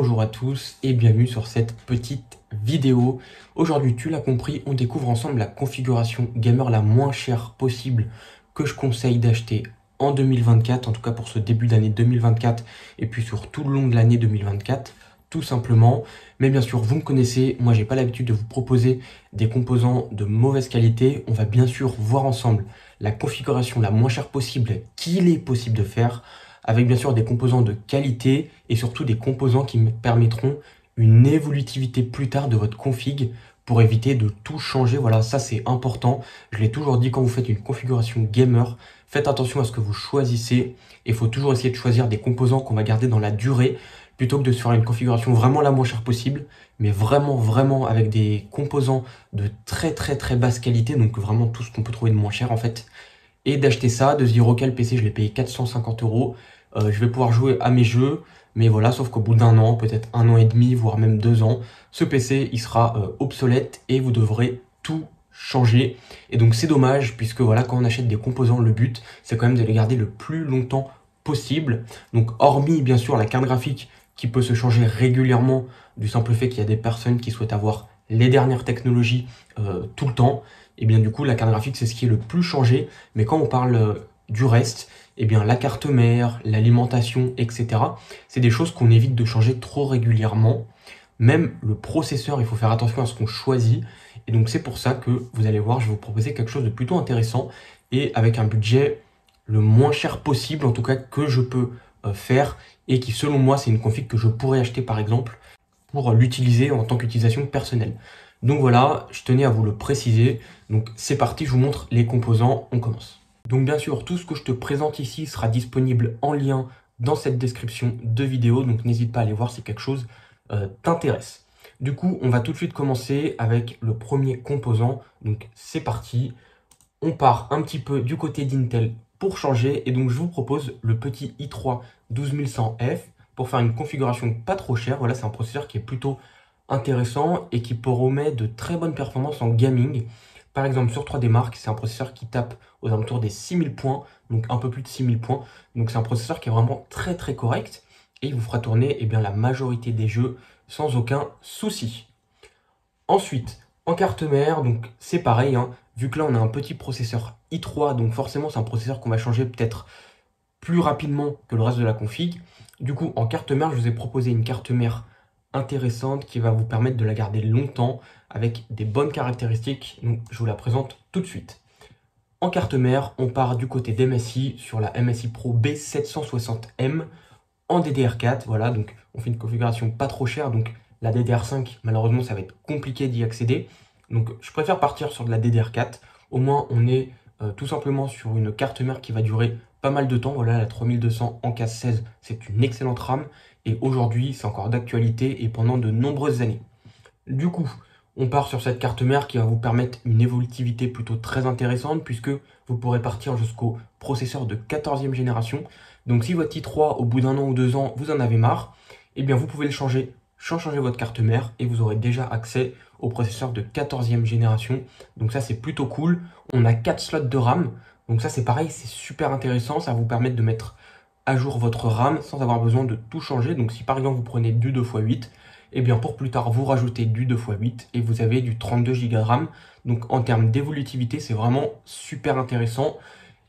Bonjour à tous et bienvenue sur cette petite vidéo. Aujourd'hui, tu l'as compris, on découvre ensemble la configuration gamer la moins chère possible que je conseille d'acheter en 2024, en tout cas pour ce début d'année 2024 et puis sur tout le long de l'année 2024, tout simplement. Mais bien sûr, vous me connaissez, moi j'ai pas l'habitude de vous proposer des composants de mauvaise qualité. On va bien sûr voir ensemble la configuration la moins chère possible qu'il est possible de faire, avec bien sûr des composants de qualité et surtout des composants qui me permettront une évolutivité plus tard de votre config pour éviter de tout changer. Voilà, ça c'est important. Je l'ai toujours dit, quand vous faites une configuration gamer, faites attention à ce que vous choisissez. Il faut toujours essayer de choisir des composants qu'on va garder dans la durée plutôt que de se faire une configuration vraiment la moins chère possible, mais vraiment avec des composants de très basse qualité, donc vraiment tout ce qu'on peut trouver de moins cher en fait. Et d'acheter ça, de se dire ok, le PC je l'ai payé 450 €, je vais pouvoir jouer à mes jeux, mais voilà, sauf qu'au bout d'un an, peut-être un an et demi, voire même 2 ans, ce PC il sera obsolète et vous devrez tout changer. Et donc c'est dommage, puisque voilà, quand on achète des composants, le but c'est quand même de les garder le plus longtemps possible. Donc hormis bien sûr la carte graphique qui peut se changer régulièrement, du simple fait qu'il y a des personnes qui souhaitent avoir les dernières technologies tout le temps, et bien du coup la carte graphique c'est ce qui est le plus changé. Mais quand on parle du reste, et bien la carte mère, l'alimentation, etc., c'est des choses qu'on évite de changer trop régulièrement. Même le processeur, il faut faire attention à ce qu'on choisit. Et donc c'est pour ça que vous allez voir, je vais vous proposer quelque chose de plutôt intéressant et avec un budget le moins cher possible, en tout cas que je peux faire, et qui selon moi c'est une config que je pourrais acheter par exemple pour l'utiliser en tant qu'utilisation personnelle. Donc voilà, je tenais à vous le préciser. Donc c'est parti, je vous montre les composants, on commence. Donc bien sûr, tout ce que je te présente ici sera disponible en lien dans cette description de vidéo, donc n'hésite pas à aller voir si quelque chose t'intéresse. Du coup, on va tout de suite commencer avec le premier composant, donc c'est parti. On part un petit peu du côté d'Intel pour changer, et donc je vous propose le petit i3 12100F pour faire une configuration pas trop chère. Voilà, c'est un processeur qui est plutôt intéressant et qui promet de très bonnes performances en gaming. Par exemple, sur 3D Mark, c'est un processeur qui tape aux alentours des 6000 points, donc un peu plus de 6000 points. Donc c'est un processeur qui est vraiment très correct et il vous fera tourner bien, la majorité des jeux sans aucun souci. Ensuite, en carte mère, donc c'est pareil, hein, vu que là on a un petit processeur i3, donc forcément c'est un processeur qu'on va changer peut-être plus rapidement que le reste de la config. Du coup, en carte mère, je vous ai proposé une carte mère intéressante qui va vous permettre de la garder longtemps avec des bonnes caractéristiques. Donc je vous la présente tout de suite. En carte mère, on part du côté d'MSI sur la MSI Pro B760M en DDR4. Voilà, donc on fait une configuration pas trop chère. Donc la DDR5, malheureusement, ça va être compliqué d'y accéder. Donc je préfère partir sur de la DDR4. Au moins, on est tout simplement sur une carte mère qui va durer pas mal de temps. Voilà, la 3200 en case 16, c'est une excellente RAM. Et aujourd'hui, c'est encore d'actualité et pendant de nombreuses années. Du coup, on part sur cette carte mère qui va vous permettre une évolutivité plutôt très intéressante, puisque vous pourrez partir jusqu'au processeur de 14e génération. Donc si votre i3, au bout d'un an ou 2 ans, vous en avez marre, eh bien vous pouvez le changer sans changer votre carte mère et vous aurez déjà accès au processeur de 14e génération. Donc ça c'est plutôt cool. On a 4 slots de RAM, donc ça c'est pareil, c'est super intéressant. Ça va vous permettre de mettre à jour votre RAM sans avoir besoin de tout changer. Donc si par exemple vous prenez du 2x8, et bien pour plus tard vous rajoutez du 2x8 et vous avez du 32 Go de RAM. Donc en termes d'évolutivité, c'est vraiment super intéressant.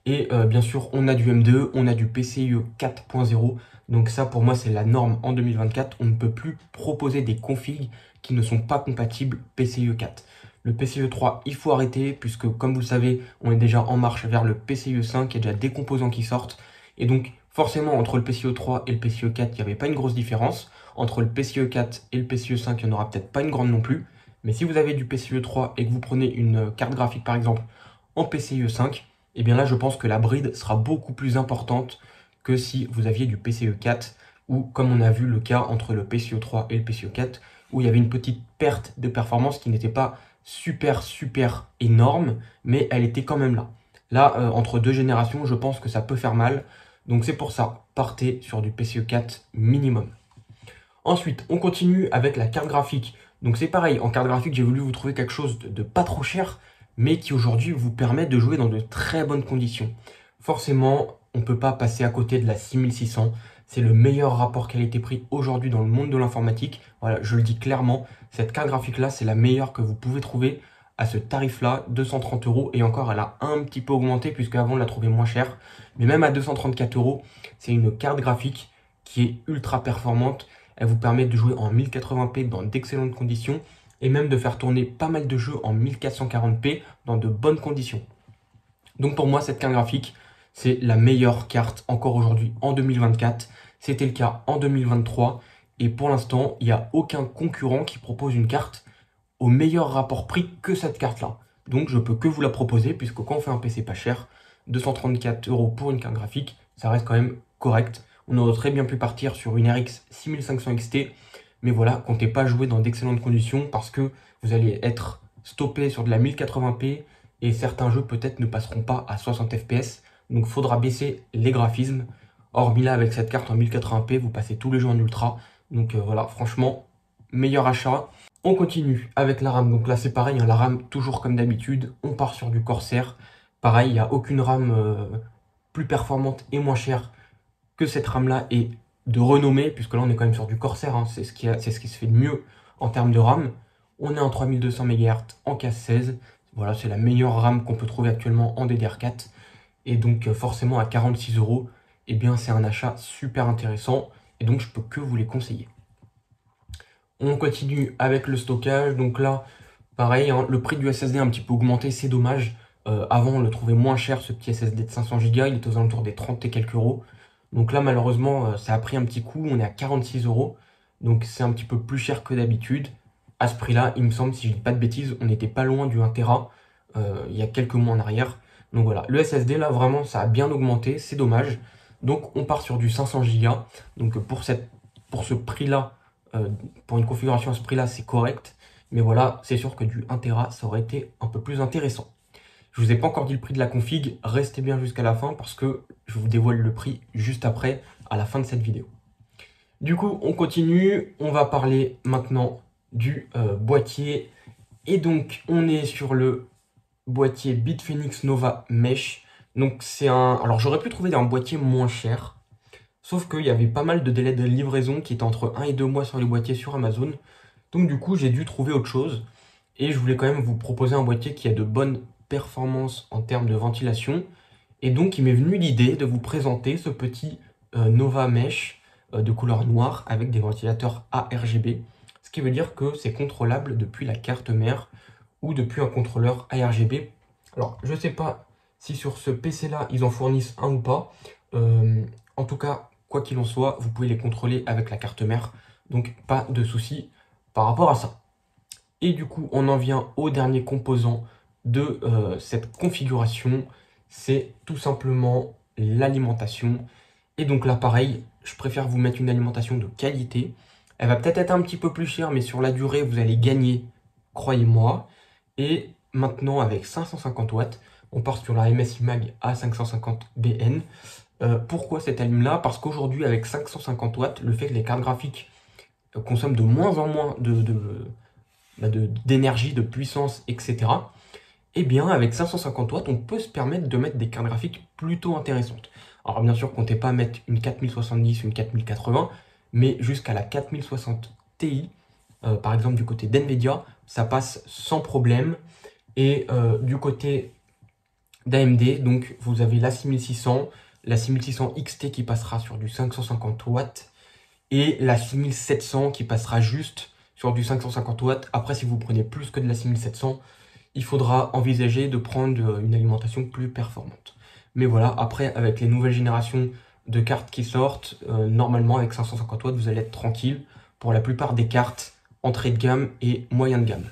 Et bien sûr, on a du M2, on a du PCIe 4.0. Donc ça, pour moi, c'est la norme en 2024. On ne peut plus proposer des configs qui ne sont pas compatibles PCIe 4. Le PCIe 3, il faut arrêter, puisque comme vous le savez, on est déjà en marche vers le PCIe 5. Il y a déjà des composants qui sortent. Et donc, forcément, entre le PCIe 3 et le PCIe 4, il n'y avait pas une grosse différence. Entre le PCIe 4 et le PCIe 5, il n'y en aura peut-être pas une grande non plus. Mais si vous avez du PCIe 3 et que vous prenez une carte graphique, par exemple, en PCIe 5, et bien là, je pense que la bride sera beaucoup plus importante que si vous aviez du PCIe 4, ou comme on a vu le cas entre le PCIe 3 et le PCIe 4, où il y avait une petite perte de performance qui n'était pas super énorme, mais elle était quand même là. Là, entre deux générations, je pense que ça peut faire mal. Donc c'est pour ça, partez sur du PCIe 4 minimum. Ensuite, on continue avec la carte graphique. Donc c'est pareil, en carte graphique, j'ai voulu vous trouver quelque chose de pas trop cher, mais qui aujourd'hui vous permet de jouer dans de très bonnes conditions. Forcément, on ne peut pas passer à côté de la 6600. C'est le meilleur rapport qualité-prix aujourd'hui dans le monde de l'informatique. Voilà, je le dis clairement, cette carte graphique-là, c'est la meilleure que vous pouvez trouver à ce tarif-là, 230 euros. Et encore, elle a un petit peu augmenté puisque avant on la trouvait moins chère. Mais même à 234 euros, c'est une carte graphique qui est ultra performante. Elle vous permet de jouer en 1080p dans d'excellentes conditions et même de faire tourner pas mal de jeux en 1440p dans de bonnes conditions. Donc pour moi, cette carte graphique, c'est la meilleure carte encore aujourd'hui en 2024. C'était le cas en 2023 et pour l'instant, il n'y a aucun concurrent qui propose une carte au meilleur rapport prix que cette carte-là. Donc je peux que vous la proposer puisque quand on fait un PC pas cher, 234 euros pour une carte graphique, ça reste quand même correct. On aurait très bien pu partir sur une RX 6500 XT, mais voilà, comptez pas jouer dans d'excellentes conditions parce que vous allez être stoppé sur de la 1080p et certains jeux peut-être ne passeront pas à 60 fps. Donc faudra baisser les graphismes. Hormis là, avec cette carte en 1080p, vous passez tous les jeux en ultra. Donc voilà, franchement, meilleur achat. On continue avec la RAM. Donc là, c'est pareil, hein, la RAM, toujours comme d'habitude, on part sur du Corsair. Pareil, il n'y a aucune RAM plus performante et moins chère que cette RAM-là et de renommée, puisque là, on est quand même sur du Corsair. Hein, c'est ce qui se fait de mieux en termes de RAM. On est en 3200 MHz en casse 16. Voilà, c'est la meilleure RAM qu'on peut trouver actuellement en DDR4. Et donc, forcément, à 46 euros, eh bien, c'est un achat super intéressant. Et donc, je peux que vous les conseiller. On continue avec le stockage. Donc là, pareil, hein, le prix du SSD a un petit peu augmenté, c'est dommage. Avant, on le trouvait moins cher, ce petit SSD de 500 Go. Il était aux alentours des 30 et quelques euros. Donc là, malheureusement, ça a pris un petit coup. On est à 46 euros. Donc, c'est un petit peu plus cher que d'habitude. À ce prix-là, il me semble, si je dis pas de bêtises, on n'était pas loin du 1 Tera il y a quelques mois en arrière. Donc voilà, le SSD, là, vraiment, ça a bien augmenté. C'est dommage. Donc, on part sur du 500 Go. Donc, pour ce prix-là, pour une configuration à ce prix-là, c'est correct. Mais voilà, c'est sûr que du 1 Tera, ça aurait été un peu plus intéressant. Je vous ai pas encore dit le prix de la config, restez bien jusqu'à la fin parce que je vous dévoile le prix juste après, à la fin de cette vidéo. Du coup, on continue, on va parler maintenant du boîtier. Et donc, on est sur le boîtier Bitfenix Nova Mesh. Donc, c'est un... Alors, j'aurais pu trouver un boîtier moins cher. Sauf qu'il y avait pas mal de délais de livraison qui étaient entre 1 et 2 mois sur les boîtiers sur Amazon. Donc du coup, j'ai dû trouver autre chose. Et je voulais quand même vous proposer un boîtier qui a de bonnes performances en termes de ventilation. Et donc, il m'est venu l'idée de vous présenter ce petit Nova Mesh de couleur noire avec des ventilateurs ARGB. Ce qui veut dire que c'est contrôlable depuis la carte mère ou depuis un contrôleur ARGB. Alors, je ne sais pas si sur ce PC-là, ils en fournissent un ou pas. En tout cas, quoi qu'il en soit, vous pouvez les contrôler avec la carte mère. Donc, pas de souci par rapport à ça. Et du coup, on en vient au dernier composant de cette configuration. C'est tout simplement l'alimentation. Et donc là, pareil, je préfère vous mettre une alimentation de qualité. Elle va peut-être être un petit peu plus chère, mais sur la durée, vous allez gagner, croyez-moi. Et maintenant, avec 550 watts, on part sur la MSI Mag A550BN. Pourquoi cette allume-là? Parce qu'aujourd'hui, avec 550 watts, le fait que les cartes graphiques consomment de moins en moins d'énergie, de puissance, etc., eh bien, avec 550 watts, on peut se permettre de mettre des cartes graphiques plutôt intéressantes. Alors, bien sûr, comptez pas mettre une 4070 ou une 4080, mais jusqu'à la 4060 Ti, par exemple, du côté d'NVIDIA, ça passe sans problème. Et du côté d'AMD, donc, vous avez la 6600, la 6600 XT qui passera sur du 550 watts et la 6700 qui passera juste sur du 550 watts. Après, si vous prenez plus que de la 6700, il faudra envisager de prendre une alimentation plus performante. Mais voilà, après, avec les nouvelles générations de cartes qui sortent, normalement, avec 550 watts, vous allez être tranquille pour la plupart des cartes entrée de gamme et moyen de gamme.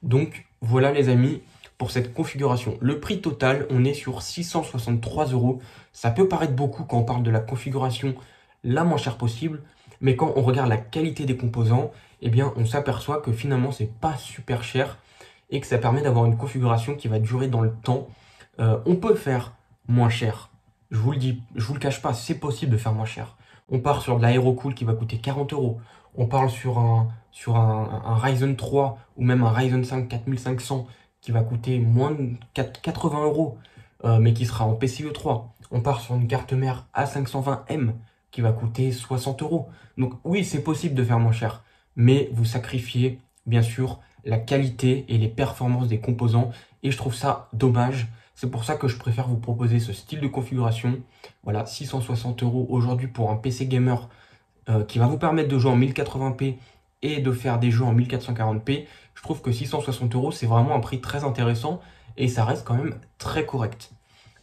Donc, voilà les amis, pour cette configuration. Le prix total, on est sur 663 euros. Ça peut paraître beaucoup quand on parle de la configuration la moins chère possible, mais quand on regarde la qualité des composants, eh bien, on s'aperçoit que finalement, c'est pas super cher et que ça permet d'avoir une configuration qui va durer dans le temps. On peut faire moins cher. Je vous le dis, je vous le cache pas, c'est possible de faire moins cher. On part sur de l'AeroCool qui va coûter 40 euros. On parle sur un Ryzen 3 ou même un Ryzen 5 4500 qui va coûter moins de 80 euros, mais qui sera en PCIe 3. On part sur une carte mère A520M qui va coûter 60 euros. Donc oui, c'est possible de faire moins cher, mais vous sacrifiez bien sûr la qualité et les performances des composants et je trouve ça dommage. C'est pour ça que je préfère vous proposer ce style de configuration. Voilà, 660 euros aujourd'hui pour un PC gamer qui va vous permettre de jouer en 1080p et de faire des jeux en 1440p. Je trouve que 660 euros, c'est vraiment un prix très intéressant et ça reste quand même très correct.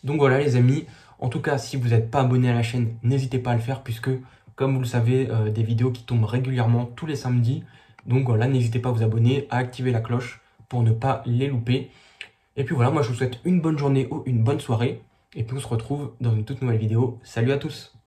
Donc voilà les amis, en tout cas si vous n'êtes pas abonné à la chaîne, n'hésitez pas à le faire puisque comme vous le savez, des vidéos qui tombent régulièrement tous les samedis. Donc voilà, n'hésitez pas à vous abonner, à activer la cloche pour ne pas les louper. Et puis voilà, moi je vous souhaite une bonne journée ou une bonne soirée. Et puis on se retrouve dans une toute nouvelle vidéo. Salut à tous!